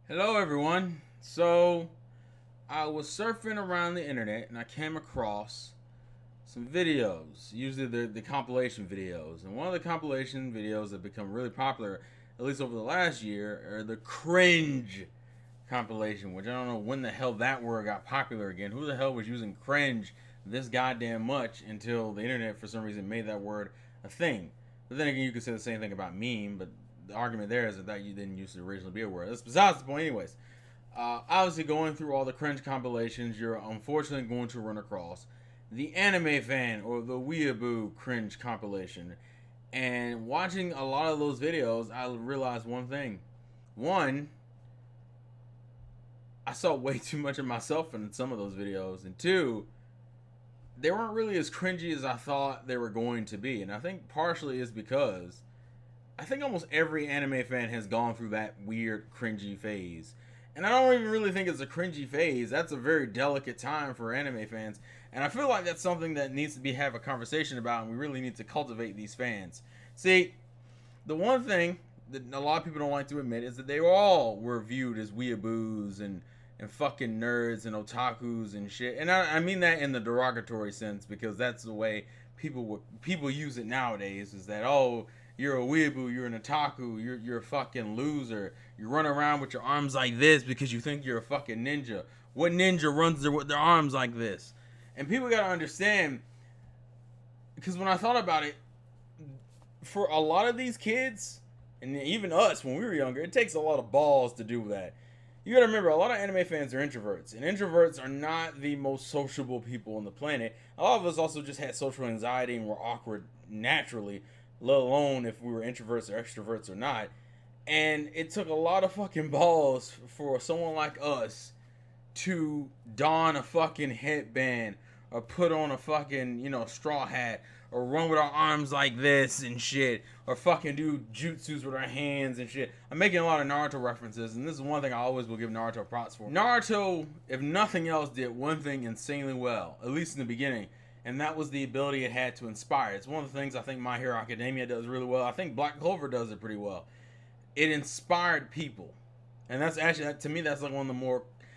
Hello, everyone. So, I was surfing around the internet and I came across some videos. Usually, they're the compilation videos. And one of the compilation videos that become really popular, at least over the last year, are the cringe compilation, which I don't know when the hell that word got popular again. Who the hell was using cringe this goddamn much until the internet, for some reason, made that word a thing? But then again, you could say the same thing about meme, but the argument there is that you didn't used to originally be a word. That's besides the point, anyways. Obviously, going through all the cringe compilations, you're unfortunately going to run across the anime fan or the weeaboo cringe compilation. And watching a lot of those videos, I realized one thing. One, I saw way too much of myself in some of those videos. And two, they weren't really as cringy as I thought they were going to be. And I think partially is because I think almost every anime fan has gone through that weird cringy phase. And I don't even really think it's a cringy phase. That's a very delicate time for anime fans. And I feel like that's something that needs to be have a conversation about, and we really need to cultivate these fans. See, the one thing that a lot of people don't like to admit is that they all were viewed as weeaboos and fucking nerds and otakus and shit. And I mean that in the derogatory sense because that's the way people use it nowadays. Is that, oh, you're a weeaboo, you're an otaku, you're a fucking loser. You run around with your arms like this because you think you're a fucking ninja. What ninja runs with their arms like this? And people gotta understand, because when I thought about it, for a lot of these kids, and even us when we were younger, it takes a lot of balls to do that. You gotta remember, a lot of anime fans are introverts, and introverts are not the most sociable people on the planet. A lot of us also just had social anxiety and were awkward naturally, let alone if we were introverts or extroverts or not. And it took a lot of fucking balls for someone like us to don a fucking headband or put on a fucking, straw hat or run with our arms like this and shit or fucking do jutsus with our hands and shit. I'm making a lot of Naruto references, and this is one thing I always will give Naruto props for. Naruto, if nothing else, did one thing insanely well, at least in the beginning, and that was the ability it had to inspire. It's one of the things I think My Hero Academia does really well. I think Black Clover does it pretty well. It inspired people, and that's actually, to me, that's like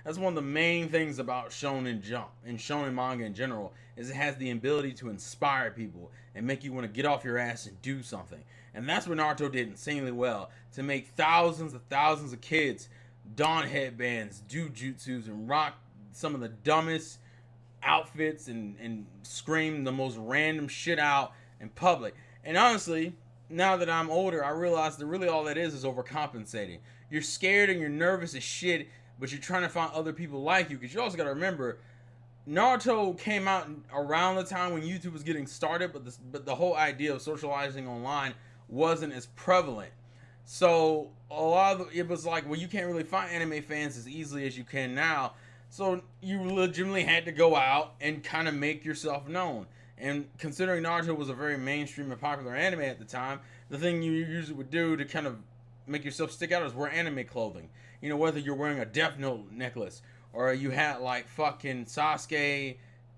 that's one of the main things about Shonen Jump and Shonen manga in general, is it has the ability to inspire people and make you want to get off your ass and do something. And that's what Naruto did insanely well, to make thousands of kids don headbands, do jutsus, and rock some of the dumbest outfits and scream the most random shit out in public. And honestly, now that I'm older, I realize that really all that is overcompensating. You're scared and you're nervous as shit, but you're trying to find other people like you, because you also got to remember, Naruto came out around the time when YouTube was getting started, but the whole idea of socializing online wasn't as prevalent. So it was like, well, you can't really find anime fans as easily as you can now. So you legitimately had to go out and kind of make yourself known. And considering Naruto was a very mainstream and popular anime at the time, the thing you usually would do to kind of make yourself stick out is wear anime clothing. Whether you're wearing a Death Note necklace or you had like fucking Sasuke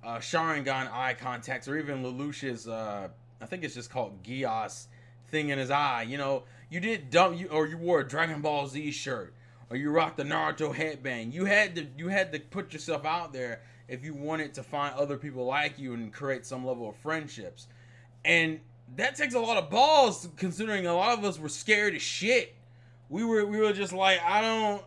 Sharingan eye contacts, or even Lelouch's I think it's just called Gios thing in his eye. You did or you wore a Dragon Ball Z shirt, or you rocked the Naruto headband. You had to put yourself out there if you wanted to find other people like you and create some level of friendships. And that takes a lot of balls, considering a lot of us were scared as shit. We were just like, I don't.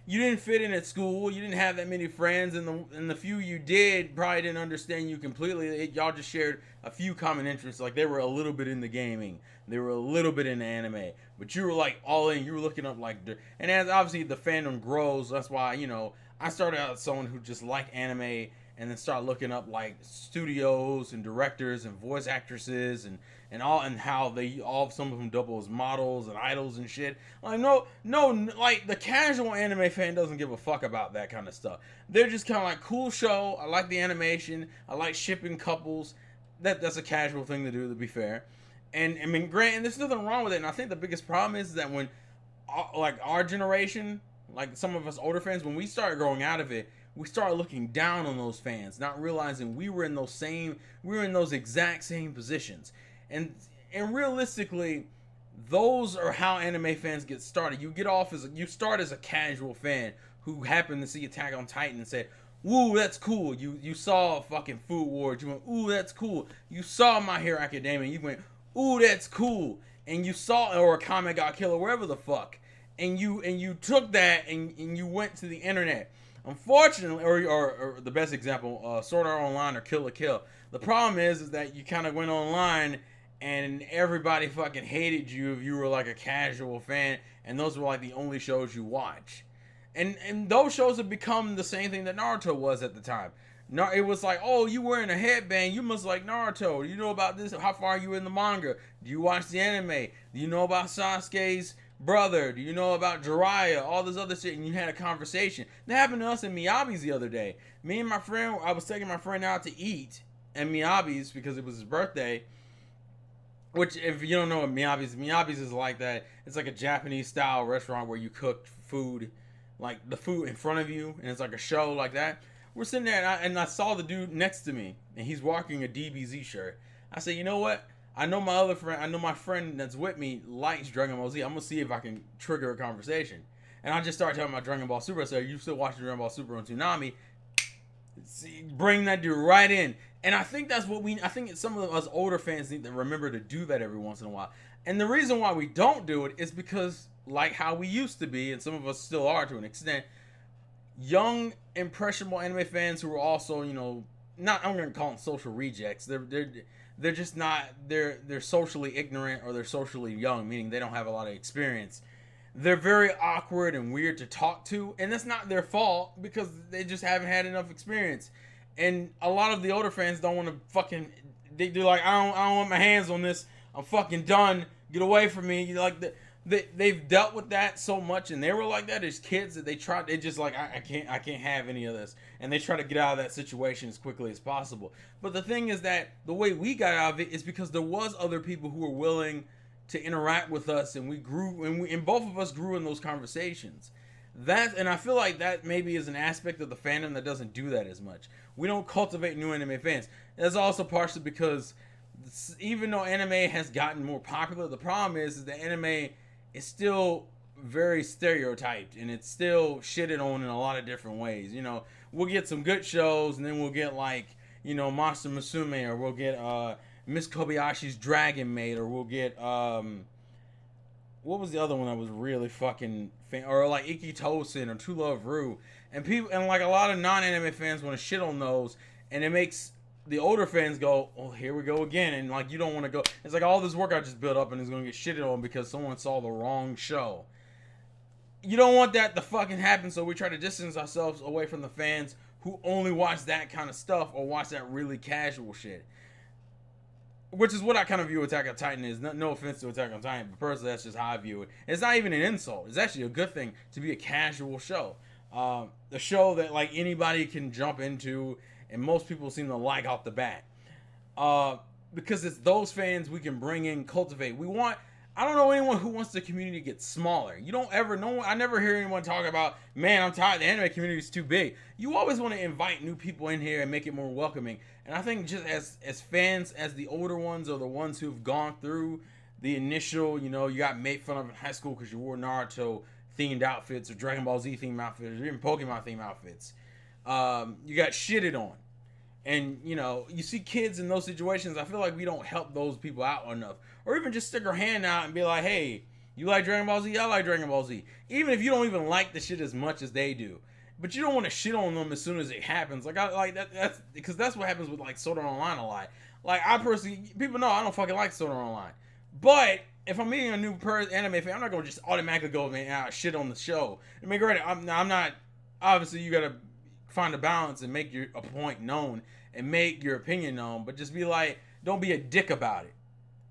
You didn't fit in at school. You didn't have that many friends, and the few you did probably didn't understand you completely. Y'all just shared a few common interests. Like, they were a little bit into gaming, they were a little bit into anime, but you were like all in. You were looking up like, and as obviously the fandom grows, that's why I started out as someone who just liked anime, and then start looking up like studios and directors and voice actresses and how they all, some of them double as models and idols and shit. Like, no, like the casual anime fan doesn't give a fuck about that kind of stuff. They're just kind of like, cool show, I like the animation, I like shipping couples. That's a casual thing to do, to be fair. And I mean, granted, there's nothing wrong with it. And I think the biggest problem is that when like our generation, like some of us older fans, when we started growing out of it, we started looking down on those fans, not realizing we were in those exact same positions. And realistically, those are how anime fans get started. You start as a casual fan who happened to see Attack on Titan and said, "Woo, that's cool." You saw fucking Food Wars. You went, "Ooh, that's cool." You saw My Hero Academia. You went, "Ooh, that's cool." And you saw, or Kame Got Killed, or wherever the fuck. And you took that and you went to the internet. Unfortunately, or the best example, Sword Art Online or Kill la Kill. The problem is that you kind of went online and everybody fucking hated you if you were like a casual fan, and those were like the only shows you watch. And those shows have become the same thing that Naruto was at the time. It was like, oh, you wearing a headband, you must like Naruto. Do you know about this? How far are you in the manga? Do you watch the anime? Do you know about Sasuke's brother? Do you know about Jiraiya? All this other shit, and you had a conversation. That happened to us in Miyabi's the other day. Me and my friend, I was taking my friend out to eat at Miyabi's because it was his birthday. Which, if you don't know what Miyabi's is like that. It's like a Japanese style restaurant where you cook food, like the food in front of you, and it's like a show like that. We're sitting there, and I saw the dude next to me, and he's walking a DBZ shirt. I said, you know what? I know my friend that's with me likes Dragon Ball Z. I'm gonna see if I can trigger a conversation. And I just started talking about Dragon Ball Super. I said, you still watching Dragon Ball Super on Toonami? See, bring that dude right in. And I think that's what I think some of us older fans need to remember to do that every once in a while. And the reason why we don't do it is because, like how we used to be, and some of us still are to an extent, young, impressionable anime fans who are also, I'm going to call them social rejects. They're just not, they're socially ignorant, or they're socially young, meaning they don't have a lot of experience. They're very awkward and weird to talk to, and that's not their fault because they just haven't had enough experience. And a lot of the older fans don't want to fucking, they're like, I don't want my hands on this. I'm fucking done. Get away from me. They've dealt with that so much, and they were like that as kids that they just like, I can't have any of this, and they try to get out of that situation as quickly as possible. But the thing is that the way we got out of it is because there was other people who were willing to interact with us, and we grew, and both of us grew in those conversations. And I feel like that maybe is an aspect of the fandom that doesn't do that as much. We don't cultivate new anime fans. That's also partially because even though anime has gotten more popular, the problem is that anime is still very stereotyped, and it's still shitted on in a lot of different ways. We'll get some good shows, and then we'll get like, Monster Musume, or we'll get Miss Kobayashi's Dragon Maid, or we'll get what was the other one that was really fucking or like Iki Tosen or True Love Ru, and like a lot of non-anime fans want to shit on those, and it makes the older fans go, oh, here we go again, and like you don't want to go. It's like all this work I just built up and is going to get shitted on because someone saw the wrong show. You don't want that to fucking happen, so we try to distance ourselves away from the fans who only watch that kind of stuff or watch that really casual shit. Which is what I kind of view Attack on Titan is. No offense to Attack on Titan, but personally, that's just how I view it. It's not even an insult. It's actually a good thing to be a casual show. A show that like anybody can jump into, and most people seem to like off the bat. Because it's those fans we can bring in, cultivate. I don't know anyone who wants the community to get smaller. I never hear anyone talk about, man, I'm tired, the anime community is too big. You always want to invite new people in here and make it more welcoming. And I think just as fans, as the older ones, or the ones who've gone through the initial, you got made fun of in high school because you wore Naruto themed outfits, or Dragon Ball Z themed outfits, or even Pokemon themed outfits. You got shitted on. And, you see kids in those situations, I feel like we don't help those people out enough. Or even just stick our hand out and be like, hey, you like Dragon Ball Z? I like Dragon Ball Z. Even if you don't even like the shit as much as they do. But you don't want to shit on them as soon as it happens. That's because that's what happens with like Sword Art Online a lot. Like, I personally, people know I don't fucking like Sword Art Online. But if I'm meeting a new anime fan, I'm not going to just automatically go and shit on the show. I mean, granted, I'm not, obviously you got to find a balance and make a point known and make your opinion known, but just be like, don't be a dick about it.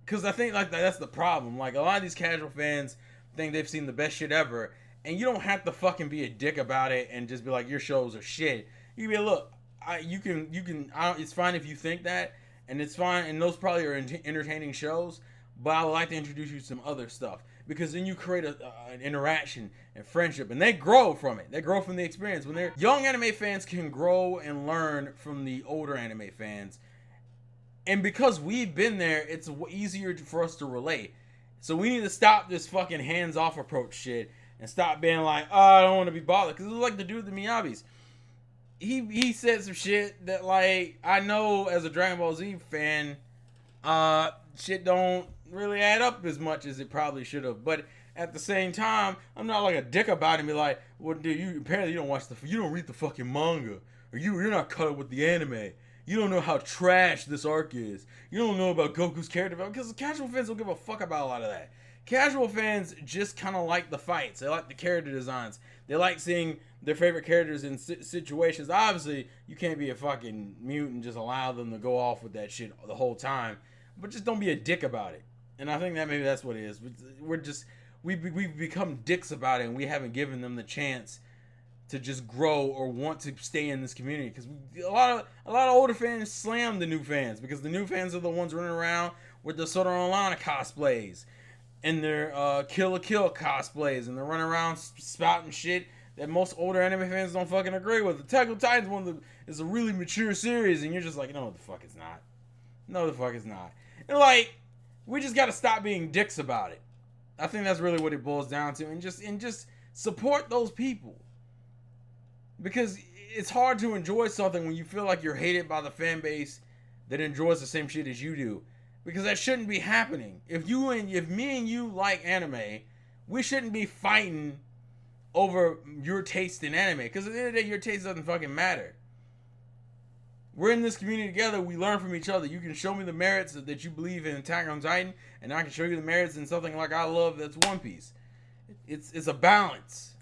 Because I think like that's the problem. Like, a lot of these casual fans think they've seen the best shit ever, and you don't have to fucking be a dick about it and just be like, your shows are shit. You can be like, look, it's fine if you think that, and it's fine, and those probably are entertaining shows, but I would like to introduce you to some other stuff, because then you create an interaction and friendship, and they grow from it. They grow from the experience. When they're young anime fans can grow and learn from the older anime fans, and because we've been there, it's easier for us to relate. So we need to stop this fucking hands-off approach shit and stop being like, oh, I don't want to be bothered. Because it was like the dude, the Miyabis. He said some shit that, like, I know as a Dragon Ball Z fan, shit don't really add up as much as it probably should have. But at the same time, I'm not like a dick about it and be like, well, dude, you apparently you don't read the fucking manga, or you're not caught up with the anime. You don't know how trash this arc is. You don't know about Goku's character development, because casual fans don't give a fuck about a lot of that. Casual fans just kind of like the fights. They like the character designs. They like seeing their favorite characters in situations. Obviously, you can't be a fucking mute and just allow them to go off with that shit the whole time. But just don't be a dick about it. And I think that maybe that's what it is. We've become dicks about it, and we haven't given them the chance to just grow or want to stay in this community. Because a lot of older fans slam the new fans, because the new fans are the ones running around with the Sword Art Online cosplays and their Kill la Kill cosplays, and they're running around spouting shit that most older anime fans don't fucking agree with. Attack on Titan's is a really mature series, and you're just like, no, the fuck it's not. No, the fuck it's not. And like, we just gotta stop being dicks about it. I think that's really what it boils down to, and just support those people. Because it's hard to enjoy something when you feel like you're hated by the fan base that enjoys the same shit as you do. Because that shouldn't be happening. If me and you like anime, we shouldn't be fighting over your taste in anime. Because at the end of the day, your taste doesn't fucking matter. We're in this community together. We learn from each other. You can show me the merits that you believe in Attack on Titan, and I can show you the merits in something like I love that's One Piece. It's a balance.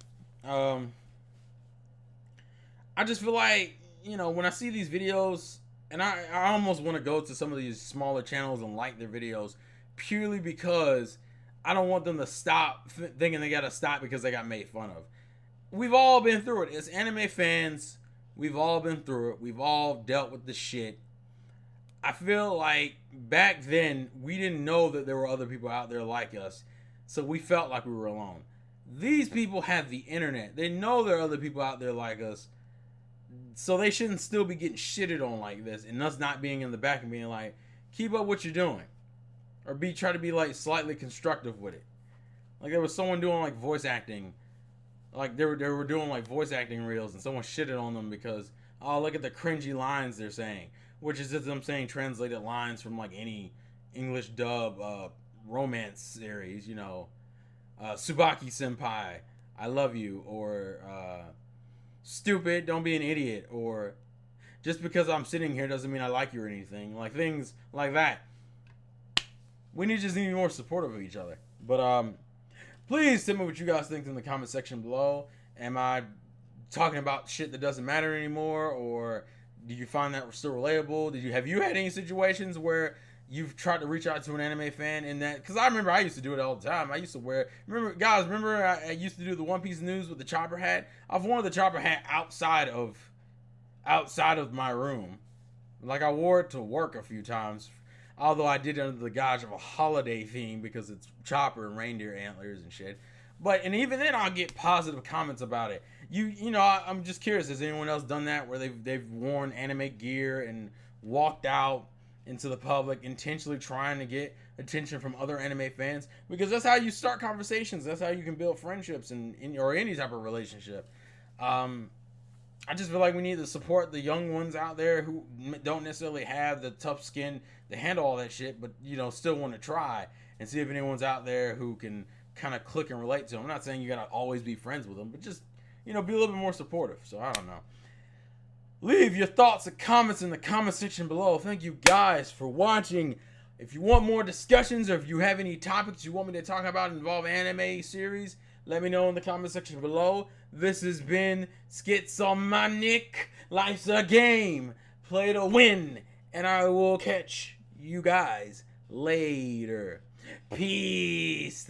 I just feel like, when I see these videos, and I almost want to go to some of these smaller channels and like their videos purely because I don't want them to stop thinking they got to stop because they got made fun of. We've all been through it. As anime fans, we've all been through it. We've all dealt with the shit. I feel like back then, we didn't know that there were other people out there like us, so we felt like we were alone. These people have the internet. They know there are other people out there like us, so they shouldn't still be getting shitted on like this, and us not being in the back and being like, keep up what you're doing. Or try to be like slightly constructive with it. Like there was someone doing like voice acting. Like they were doing like voice acting reels, and someone shitted on them because, oh, look at the cringy lines they're saying. Which is just them saying translated lines from like any English dub romance series, Tsubaki Senpai, I love you, or stupid, don't be an idiot, or just because I'm sitting here doesn't mean I like you or anything. Like things like that. We need to be more supportive of each other. But please tell me what you guys think in the comment section below. Am I talking about shit that doesn't matter anymore, or do you find that still relatable? Have you had any situations where you've tried to reach out to an anime fan in that? Because I remember I used to do it all the time. I used to remember I used to do the One Piece news with the chopper hat? I've worn the chopper hat outside of my room. Like I wore it to work a few times. Although I did it under the guise of a holiday theme because it's chopper and reindeer antlers and shit. And even then I'll get positive comments about it. I'm just curious, has anyone else done that where they've worn anime gear and walked out into the public intentionally trying to get attention from other anime fans? Because that's how you start conversations. That's how you can build friendships or any type of relationship. I just feel like we need to support the young ones out there who don't necessarily have the tough skin to handle all that shit, but still want to try and see if anyone's out there who can kind of click and relate to them. I'm not saying you gotta always be friends with them, but just be a little bit more supportive. So I don't know. Leave your thoughts and comments in the comment section below. Thank you guys for watching. If you want more discussions, or if you have any topics you want me to talk about involving anime series, let me know in the comment section below. This has been Schizomanic. Life's a game. Play to win. And I will catch you guys later. Peace.